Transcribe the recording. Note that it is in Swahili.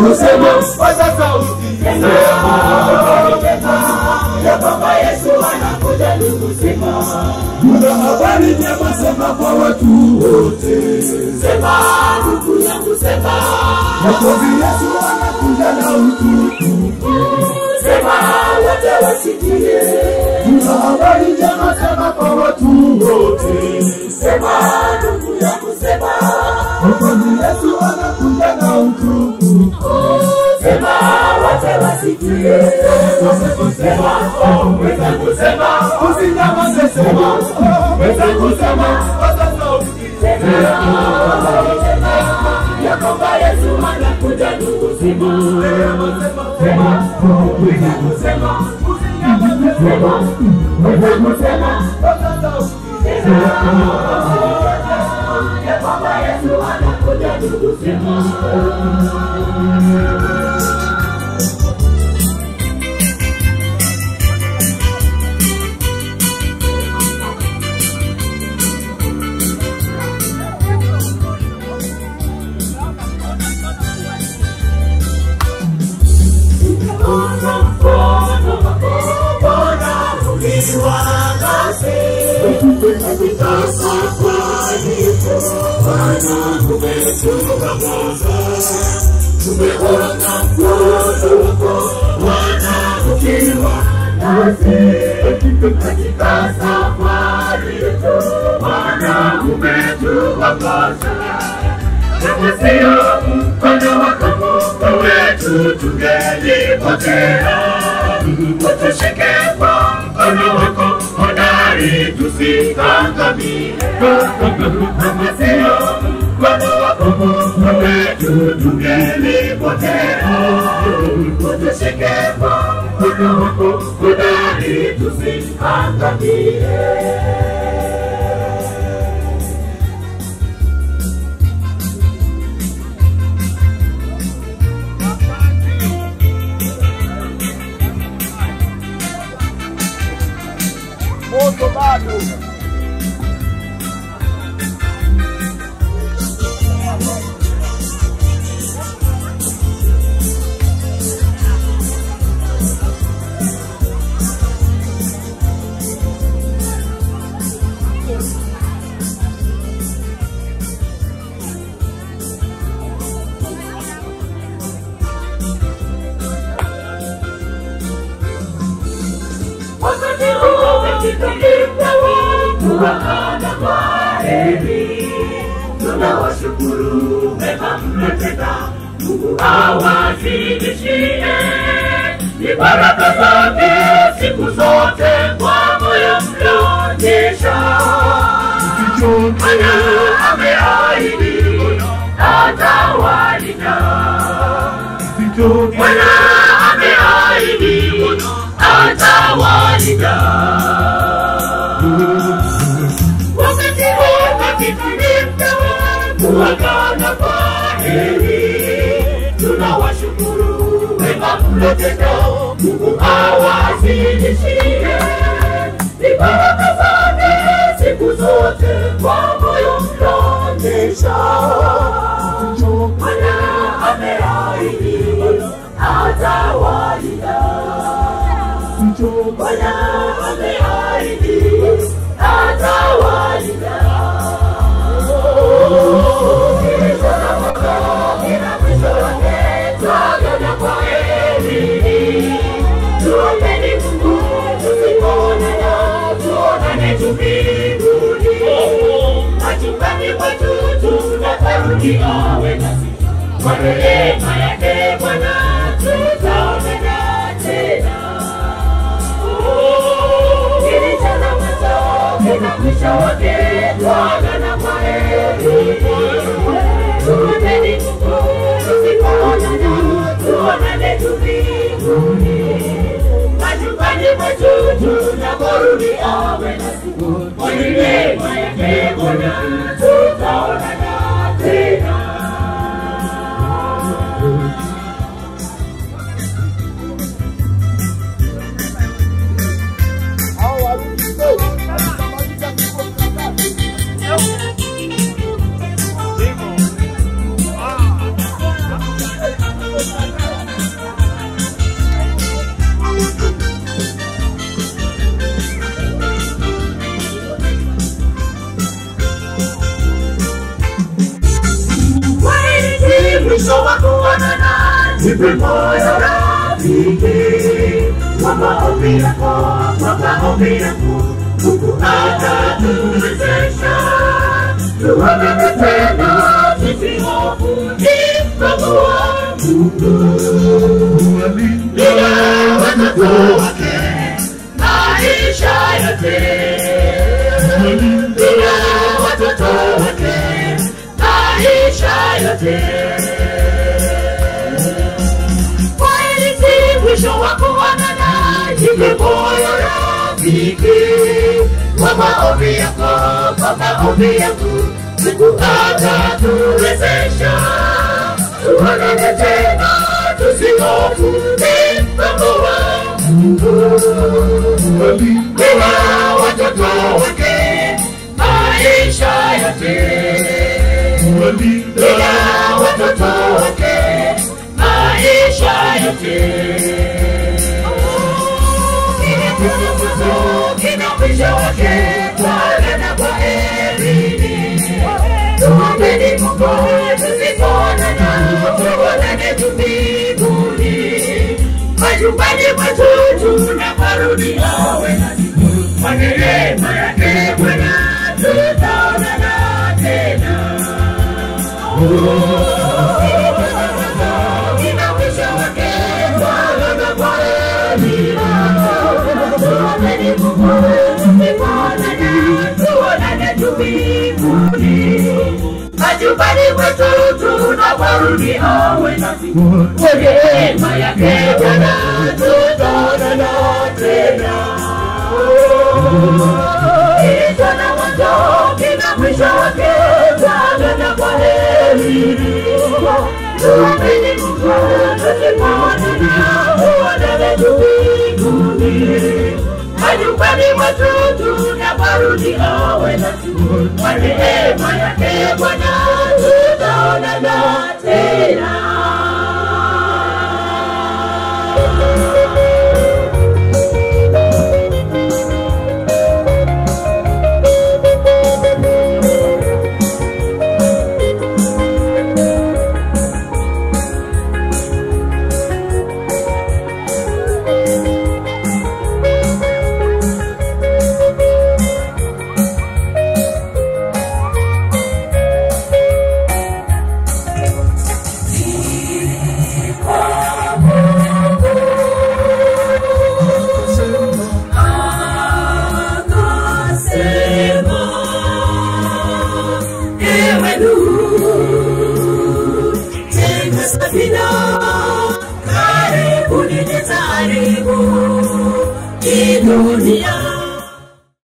kusema paza sauti sema ya kwamba Yesu anakuja ndugu sema. Kuna habari njema sema kwa watu wote. Sema ndugu yangu sema ya kwamba Yesu anakuja na utukufu. Sema wote wasikie. Kuna habari njema sema kwa watu wote. Sema ndugu yangu sema ya kwamba Yesu anakuja na utukufu. Sema wote wasikie. Sema wenzangu sema usinyamaze sema wenzangu sema paza sauti sema ya kwamba Yesu anakuja ndugu sema. Sema wenzangu sema usinyamaze sema wenzangu sema paza sauti sema ya kwamba Yesu anakuja ndugu sema. Tushike kwa mkono wako hodari tusiangamie. Kama sio mkono wako wetu tungelipotea. Tushike kwa mkono wako hodari tusiangamie. Moto bado. Tunawashukuru mema mmetenda, Mungu awazidishie. Ni baraka zake siku zote kwa moyo mlionyesha. Maana ameahidi atawalinda. Maana ameahidi atawalinda. Wakati tuagana kwa heri, tunawashukuru wema mlotenda, Mungu awazidishie. Ni baraka zake siku zote kwa moyo mlionyesha. Maana ameahidi atawalinda. Maana ameahidi atawalinda. Kwa rehema yake Bwana tutaonana tena. Kilichana mwanzo kina mwisho wake, tuagana kwa heri. Tuombeni Mungu tusipoonana, tuonane mbinguni. Majumbani mwetu tunaporudi awe nasi. Kwa rehema yake Bwana tutaonana tena. nipe moyo rafiki. Kwa maombi yako, Mungu atatuwezesha. Tuonane tena, tusihofu, ni mpango wa Mungu. Ila watoto wake maisha yote, ila watoto wake maisha yote. Mwisho wa kuonana, nipe moyo rafiki. Kwa maombi yako, Mungu atatuwezesha. Tuonane tena, tusihofu, ni mpango wa Mungu. Ila watoto wake maisha yote, ila watoto wake maisha yote. Kina mwisho wake, Bwana na kwaherini. Tuombeni Mungu, tusipoonana, tuonane tu mbinguni. Majumbani mwetu tunaporudi, awe nasi. Kwa neema yake Bwana tutaonana tena. Majumbani mwetu tunaporudi, awe nasi. Kwa neema yake Bwana tutaonana tena. Kilicho na mwanzo kina mwisho wake, Bwana na kwaherini. Tuombeni Mungu, tusipoonana, tuonane tu mbinguni. Majumbani mwetu tunaporudi, awe nasi. Kwa neema yake Bwana tutaonana tena. Karibu ni taribu, dunia